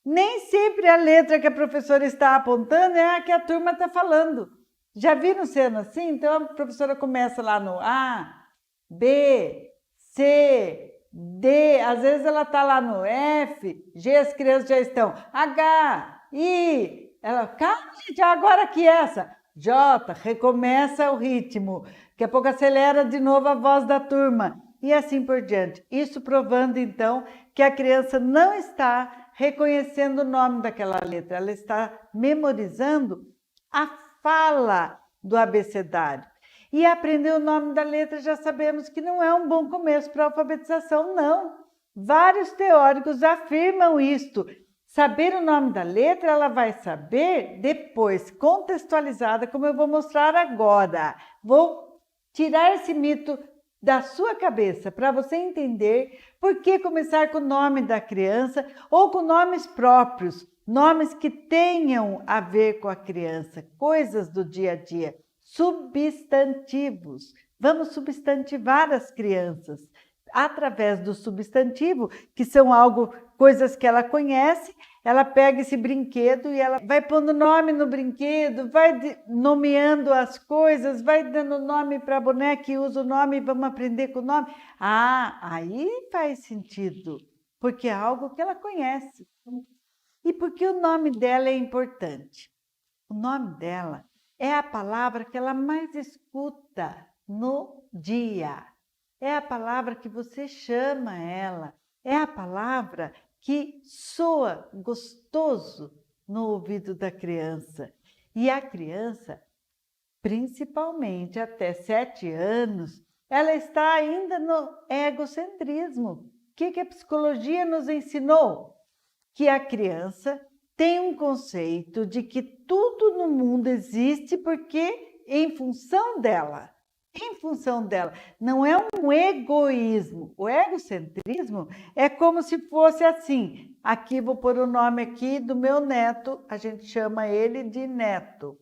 Nem sempre a letra que a professora está apontando é a que a turma está falando. Já viram sendo assim? Então a professora começa lá no A, B, C, D, às vezes ela está lá no F, G, as crianças já estão H, I, ela, calma, gente, agora que essa, J, recomeça o ritmo, daqui a pouco acelera de novo a voz da turma, e assim por diante. Isso provando, então, que a criança não está reconhecendo o nome daquela letra, ela está memorizando a fala do abecedário. E aprender o nome da letra já sabemos que não é um bom começo para a alfabetização, não. Vários teóricos afirmam isto. Saber o nome da letra, ela vai saber depois, contextualizada, como eu vou mostrar agora. Vou tirar esse mito da sua cabeça para você entender por que começar com o nome da criança ou com nomes próprios, nomes que tenham a ver com a criança, coisas do dia a dia. Substantivos. Vamos substantivar as crianças através do substantivo, que são coisas que ela conhece. Ela pega esse brinquedo e ela vai pondo nome no brinquedo, vai nomeando as coisas, vai dando nome para a boneca e usa o nome, vamos aprender com o nome. Ah, aí faz sentido, porque é algo que ela conhece. E por que o nome dela é importante? O nome dela é a palavra que ela mais escuta no dia. É a palavra que você chama ela. É a palavra que soa gostoso no ouvido da criança. E a criança, principalmente até 7 anos, ela está ainda no egocentrismo. O que a psicologia nos ensinou? Que a criança tem um conceito de que tudo no mundo existe porque em função dela. Em função dela. Não é um egoísmo. O egocentrismo é como se fosse assim. Aqui vou pôr o nome aqui do meu neto, a gente chama ele de neto.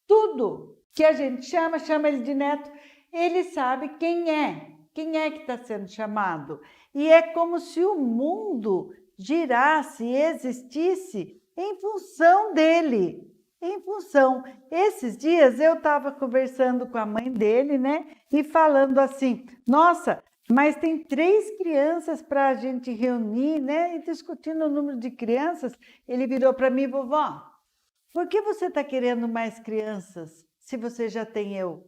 Tudo que a gente chama ele de neto, ele sabe quem é que está sendo chamado. E é como se o mundo girasse, existisse em função dele. Em função. Esses dias eu estava conversando com a mãe dele, né? E falando assim, nossa, mas tem 3 crianças para a gente reunir, né? E discutindo o número de crianças. Ele virou para mim, vovó, por que você está querendo mais crianças se você já tem eu?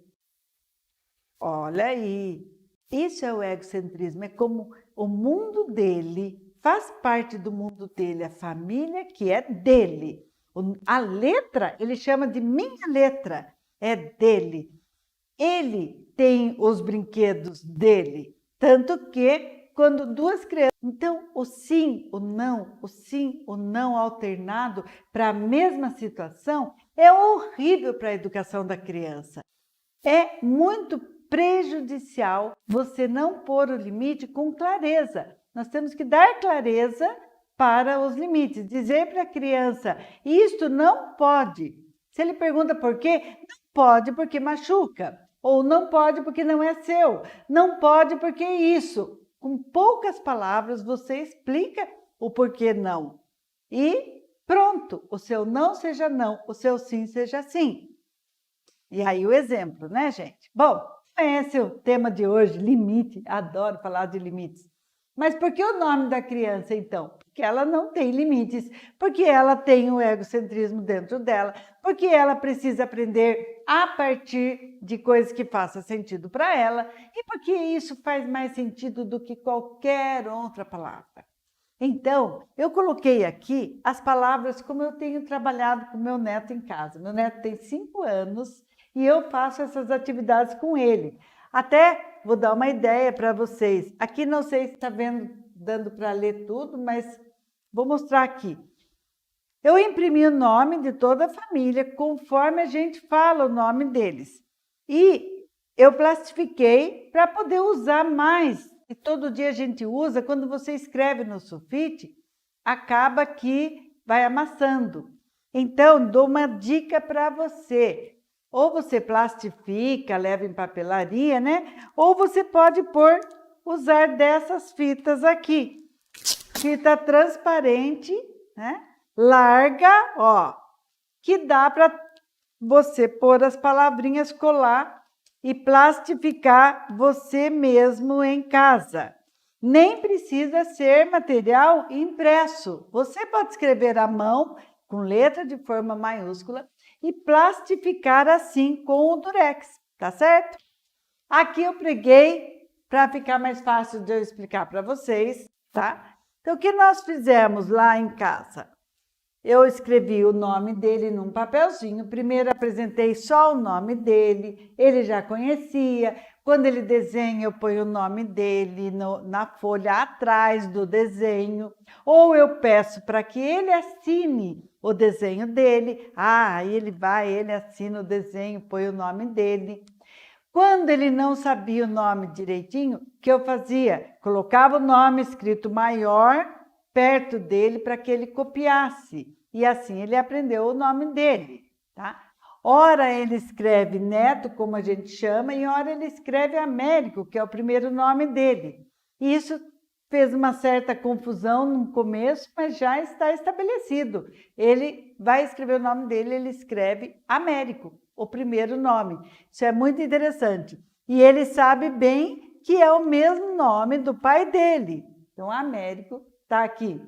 Olha aí, isso é o egocentrismo, é como o mundo dele faz parte do mundo dele, a família que é dele. A letra, ele chama de minha letra, é dele. Ele tem os brinquedos dele, tanto que quando 2 crianças... Então, o sim, o não alternado para a mesma situação é horrível para a educação da criança. É muito prejudicial você não pôr o limite com clareza. Nós temos que dar clareza para os limites, dizer para a criança, isto não pode. Se ele pergunta por quê, não pode porque machuca, ou não pode porque não é seu, não pode porque é isso. Com poucas palavras você explica o porquê não. E pronto, o seu não seja não, o seu sim seja sim. E aí o exemplo, né, gente? Bom, esse é o tema de hoje, limite. Adoro falar de limites. Mas por que o nome da criança, então? Porque ela não tem limites, porque ela tem o egocentrismo dentro dela, porque ela precisa aprender a partir de coisas que façam sentido para ela, e porque isso faz mais sentido do que qualquer outra palavra. Então, eu coloquei aqui as palavras como eu tenho trabalhado com meu neto em casa. Meu neto tem 5 anos e eu faço essas atividades com ele. Até vou dar uma ideia para vocês. Aqui não sei se está dando para ler tudo, mas vou mostrar aqui. Eu imprimi o nome de toda a família conforme a gente fala o nome deles. E eu plastifiquei para poder usar mais. E todo dia a gente usa, quando você escreve no sulfite, acaba que vai amassando. Então, dou uma dica para você. Ou você plastifica, leva em papelaria, né? Ou você pode pôr usar dessas fitas aqui. Fita transparente, né? Larga, ó, que dá para você pôr as palavrinhas, colar e plastificar você mesmo em casa. Nem precisa ser material impresso. Você pode escrever à mão, com letra de forma maiúscula, e plastificar assim com o durex, tá certo? Aqui eu preguei para ficar mais fácil de eu explicar para vocês, tá? Então, o que nós fizemos lá em casa? Eu escrevi o nome dele num papelzinho. Primeiro apresentei só o nome dele, ele já conhecia. Quando ele desenha, eu ponho o nome dele na folha atrás do desenho. Ou eu peço para que ele assine o desenho dele. Aí ele assina o desenho, põe o nome dele. Quando ele não sabia o nome direitinho, o que eu fazia? Colocava o nome escrito maior perto dele para que ele copiasse. E assim ele aprendeu o nome dele, tá? Ora ele escreve Neto, como a gente chama, e ora ele escreve Américo, que é o primeiro nome dele. E isso fez uma certa confusão no começo, mas já está estabelecido. Ele vai escrever o nome dele, ele escreve Américo, o primeiro nome. Isso é muito interessante. E ele sabe bem que é o mesmo nome do pai dele. Então, Américo está aqui.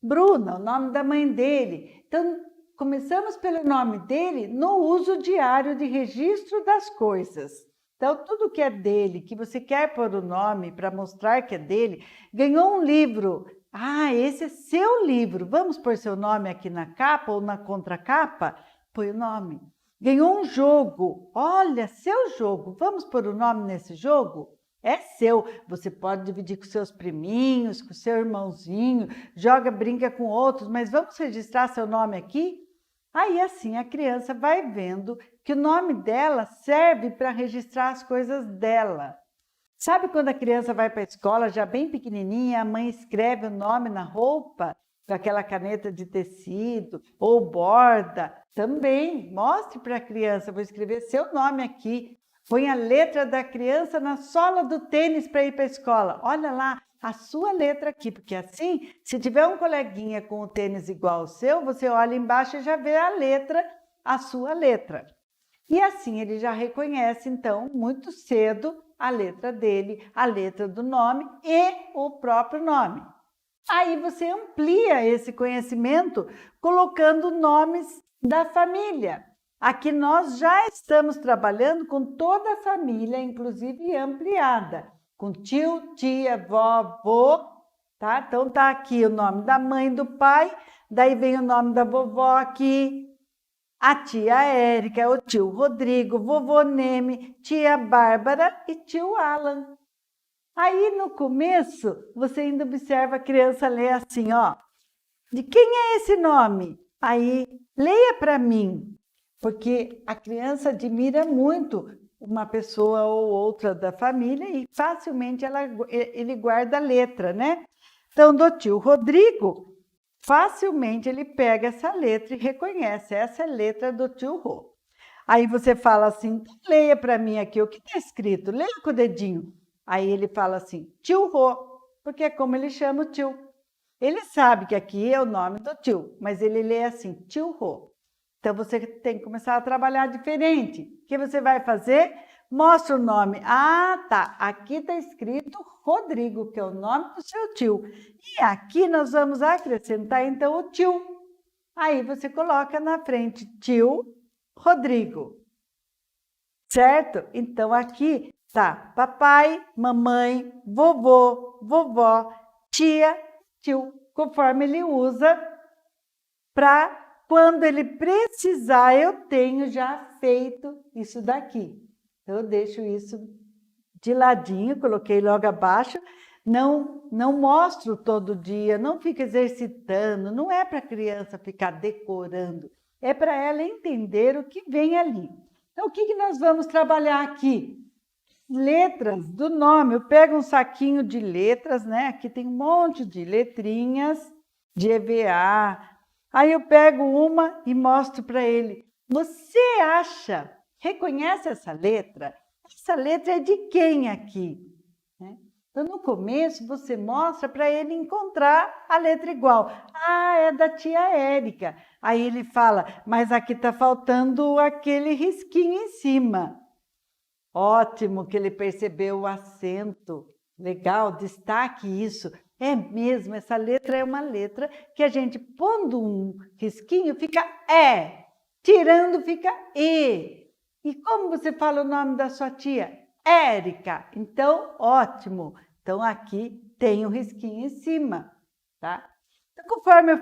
Bruna, o nome da mãe dele. Então, começamos pelo nome dele no uso diário de registro das coisas. Então, tudo que é dele, que você quer pôr o nome para mostrar que é dele, ganhou um livro. Ah, esse é seu livro. Vamos pôr seu nome aqui na capa ou na contracapa? Põe o nome. Ganhou um jogo. Olha, seu jogo. Vamos pôr o nome nesse jogo? É seu. Você pode dividir com seus priminhos, com seu irmãozinho, joga, brinca com outros, mas vamos registrar seu nome aqui? Aí assim a criança vai vendo que o nome dela serve para registrar as coisas dela. Sabe quando a criança vai para a escola, já bem pequenininha, a mãe escreve o nome na roupa, com aquela caneta de tecido, ou borda? Também, mostre para a criança, vou escrever seu nome aqui. Põe a letra da criança na sola do tênis para ir para a escola. Olha lá, a sua letra aqui, porque assim, se tiver um coleguinha com o tênis igual ao seu, você olha embaixo e já vê a letra, a sua letra. E assim ele já reconhece, então, muito cedo, a letra dele, a letra do nome e o próprio nome. Aí você amplia esse conhecimento colocando nomes da família. Aqui nós já estamos trabalhando com toda a família, inclusive ampliada, com tio, tia, vó, vô, tá? Então tá aqui o nome da mãe e do pai, daí vem o nome da vovó aqui, a tia Érica, o tio Rodrigo, vovô Neme, tia Bárbara e tio Alan. Aí no começo, você ainda observa a criança ler assim, ó, de quem é esse nome? Aí, leia para mim. Porque a criança admira muito uma pessoa ou outra da família e facilmente ele guarda a letra, né? Então, do tio Rodrigo, facilmente ele pega essa letra e reconhece, essa é a letra do tio Rô. Aí você fala assim, leia para mim aqui o que está escrito, leia com o dedinho. Aí ele fala assim, tio Rô, porque é como ele chama o tio. Ele sabe que aqui é o nome do tio, mas ele lê assim, tio Rô. Então, você tem que começar a trabalhar diferente. O que você vai fazer? Mostra o nome. Ah, tá. Aqui está escrito Rodrigo, que é o nome do seu tio. E aqui nós vamos acrescentar, então, o tio. Aí você coloca na frente tio Rodrigo. Certo? Então, aqui tá papai, mamãe, vovô, vovó, tia, tio, conforme ele usa para... Quando ele precisar, eu tenho já feito isso daqui. Então, eu deixo isso de ladinho, coloquei logo abaixo. Não mostro todo dia, não fico exercitando. Não é para a criança ficar decorando. É para ela entender o que vem ali. Então, o que nós vamos trabalhar aqui? Letras do nome. Eu pego um saquinho de letras, né? Aqui tem um monte de letrinhas de EVA. Aí eu pego uma e mostro para ele. Você acha, reconhece essa letra? Essa letra é de quem aqui? Então, no começo, você mostra para ele encontrar a letra igual. Ah, é da tia Érica. Aí ele fala, mas aqui está faltando aquele risquinho em cima. Ótimo que ele percebeu o acento. Legal, destaque isso. É mesmo, essa letra é uma letra que a gente, pondo um risquinho, fica é. Tirando, fica e. E como você fala o nome da sua tia? Érica. Então, ótimo. Então, aqui tem um risquinho em cima, tá? Então, conforme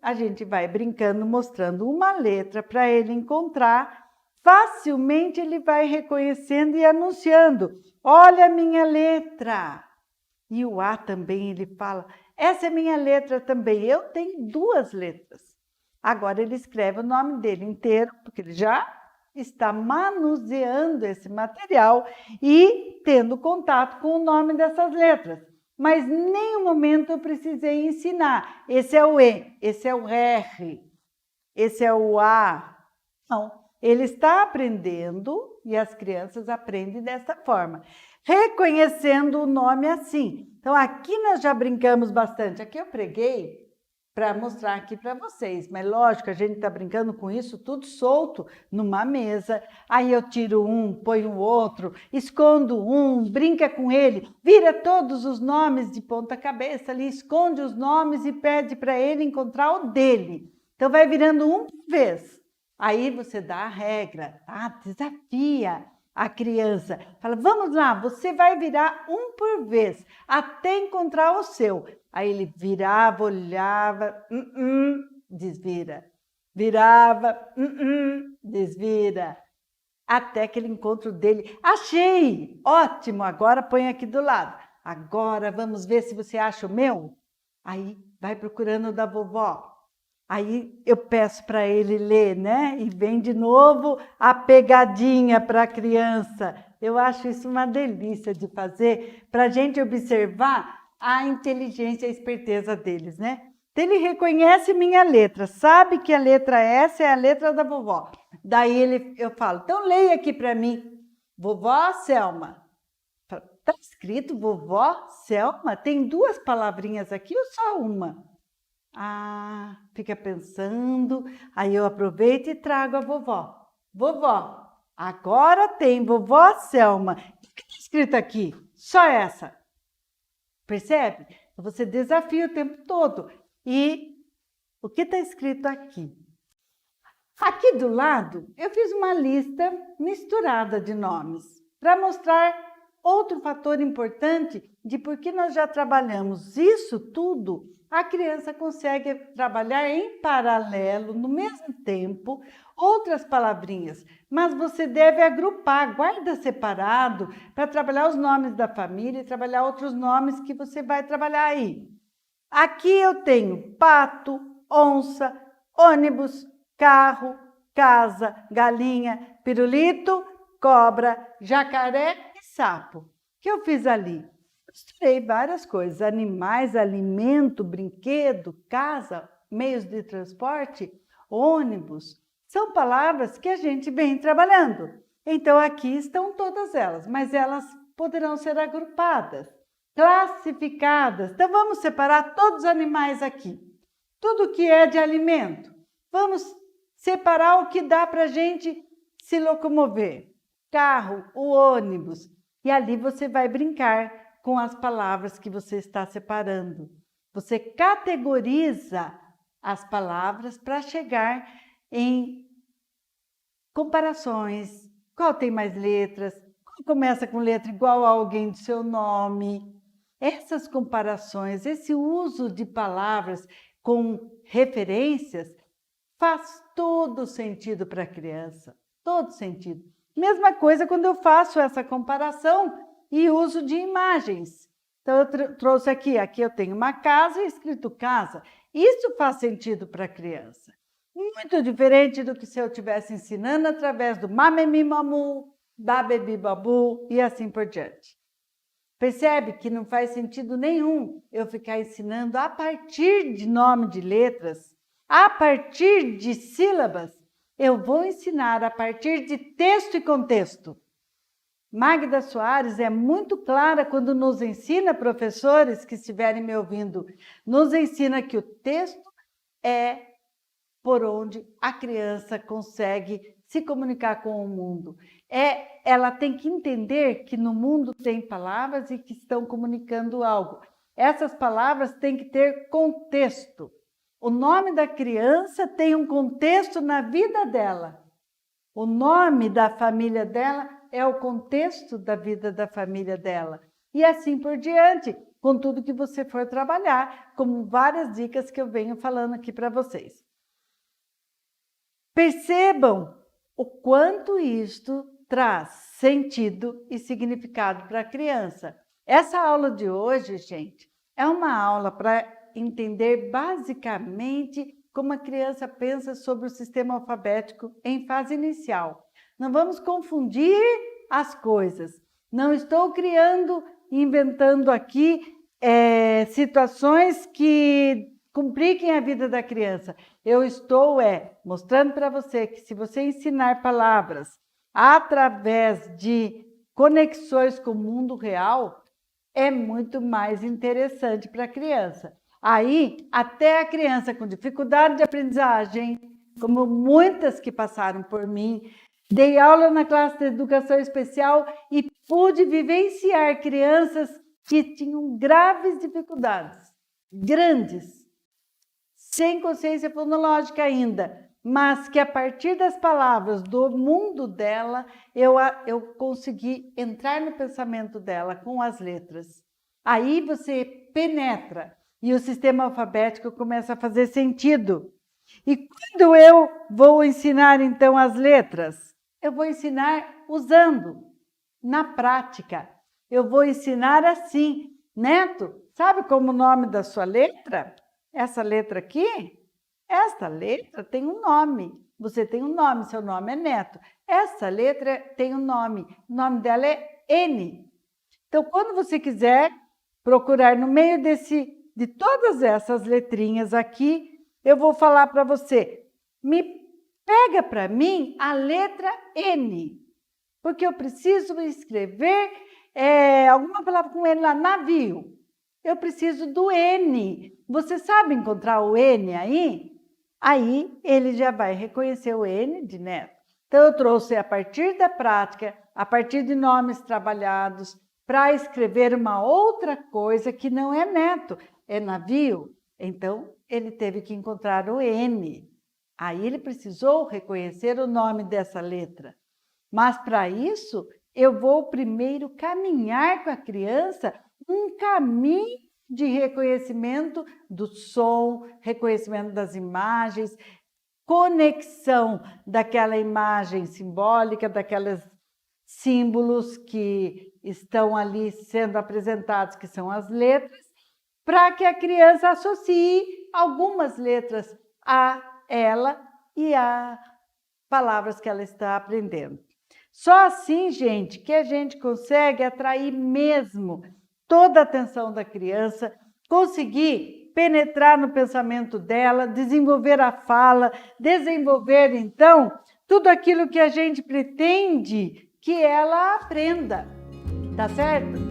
a gente vai brincando, mostrando uma letra para ele encontrar, facilmente ele vai reconhecendo e anunciando. Olha a minha letra. E o A também ele fala, essa é minha letra também. Eu tenho 2 letras. Agora ele escreve o nome dele inteiro, porque ele já está manuseando esse material e tendo contato com o nome dessas letras. Mas em nenhum momento eu precisei ensinar. Esse é o E, esse é o R, esse é o A. Não, ele está aprendendo e as crianças aprendem dessa forma, reconhecendo o nome assim. Então, aqui nós já brincamos bastante. Aqui eu preguei para mostrar aqui para vocês, mas lógico, a gente está brincando com isso tudo solto numa mesa. Aí eu tiro um, ponho o outro, escondo um, brinca com ele, vira todos os nomes de ponta cabeça ali, esconde os nomes e pede para ele encontrar o dele. Então, vai virando um por vez. Aí você dá a regra, tá? Desafia a criança. Fala, vamos lá, você vai virar um por vez, até encontrar o seu. Aí ele virava, olhava, desvira. Virava, desvira. Até que ele encontra o dele. Achei! Ótimo, agora põe aqui do lado. Agora vamos ver se você acha o meu. Aí vai procurando o da vovó. Aí eu peço para ele ler, né? E vem de novo a pegadinha para a criança. Eu acho isso uma delícia de fazer, para a gente observar a inteligência e a esperteza deles, né? Então, ele reconhece minha letra, sabe que a letra S é a letra da vovó. Daí eu falo, então leia aqui para mim, vovó Selma. Está escrito vovó Selma? Tem 2 palavrinhas aqui ou só uma? Ah, fica pensando, aí eu aproveito e trago a vovó. Vovó, agora tem vovó Selma. O que está escrito aqui? Só essa. Percebe? Você desafia o tempo todo. E o que está escrito aqui? Aqui do lado, eu fiz uma lista misturada de nomes para mostrar outro fator importante de por que nós já trabalhamos isso tudo. A criança consegue trabalhar em paralelo, no mesmo tempo, outras palavrinhas, mas você deve agrupar, guarda separado, para trabalhar os nomes da família e trabalhar outros nomes que você vai trabalhar aí. Aqui eu tenho pato, onça, ônibus, carro, casa, galinha, pirulito, cobra, jacaré e sapo. O que eu fiz ali? Misturei várias coisas, animais, alimento, brinquedo, casa, meios de transporte, ônibus. São palavras que a gente vem trabalhando. Então, aqui estão todas elas, mas elas poderão ser agrupadas, classificadas. Então, vamos separar todos os animais aqui. Tudo que é de alimento. Vamos separar o que dá para a gente se locomover. Carro, o ônibus. E ali você vai brincar com as palavras que você está separando. Você categoriza as palavras para chegar em comparações. Qual tem mais letras? Qual começa com letra igual a alguém do seu nome? Essas comparações, esse uso de palavras com referências faz todo sentido para a criança. Todo sentido. Mesma coisa quando eu faço essa comparação e uso de imagens. Então, eu trouxe aqui eu tenho uma casa escrito casa. Isso faz sentido para a criança. Muito diferente do que se eu estivesse ensinando através do mamemimamu, babebibabu e assim por diante. Percebe que não faz sentido nenhum eu ficar ensinando a partir de nome de letras, a partir de sílabas. Eu vou ensinar a partir de texto e contexto. Magda Soares é muito clara quando nos ensina, professores que estiverem me ouvindo, nos ensina que o texto é por onde a criança consegue se comunicar com o mundo. Ela tem que entender que no mundo tem palavras e que estão comunicando algo. Essas palavras têm que ter contexto. O nome da criança tem um contexto na vida dela. O nome da família dela é o contexto da vida da família dela. E assim por diante, com tudo que você for trabalhar, como várias dicas que eu venho falando aqui para vocês. Percebam o quanto isto traz sentido e significado para a criança. Essa aula de hoje, gente, é uma aula para entender basicamente como a criança pensa sobre o sistema alfabético em fase inicial. Não vamos confundir as coisas. Não estou inventando aqui situações que compliquem a vida da criança. Eu estou mostrando para você que se você ensinar palavras através de conexões com o mundo real, é muito mais interessante para a criança. Aí, até a criança com dificuldade de aprendizagem, como muitas que passaram por mim, dei aula na classe de educação especial e pude vivenciar crianças que tinham graves dificuldades, grandes, sem consciência fonológica ainda, mas que a partir das palavras do mundo dela, eu consegui entrar no pensamento dela com as letras. Aí você penetra e o sistema alfabético começa a fazer sentido. E quando eu vou ensinar, então, as letras, eu vou ensinar usando, na prática. Eu vou ensinar assim. Neto, sabe como o nome da sua letra? Essa letra aqui? Essa letra tem um nome. Você tem um nome, seu nome é Neto. Essa letra tem um nome. O nome dela é N. Então, quando você quiser procurar no meio de todas essas letrinhas aqui, eu vou falar para você, pega para mim a letra N, porque eu preciso escrever alguma palavra com N lá, navio. Eu preciso do N. Você sabe encontrar o N aí? Aí ele já vai reconhecer o N de Neto. Então eu trouxe a partir da prática, a partir de nomes trabalhados, para escrever uma outra coisa que não é Neto, é navio. Então ele teve que encontrar o N. Aí ele precisou reconhecer o nome dessa letra. Mas para isso, eu vou primeiro caminhar com a criança um caminho de reconhecimento do som, reconhecimento das imagens, conexão daquela imagem simbólica, daqueles símbolos que estão ali sendo apresentados, que são as letras, para que a criança associe algumas letras a ela e a palavras que ela está aprendendo. Só assim, gente, que a gente consegue atrair mesmo toda a atenção da criança, conseguir penetrar no pensamento dela, desenvolver a fala, desenvolver, então, tudo aquilo que a gente pretende que ela aprenda, tá certo?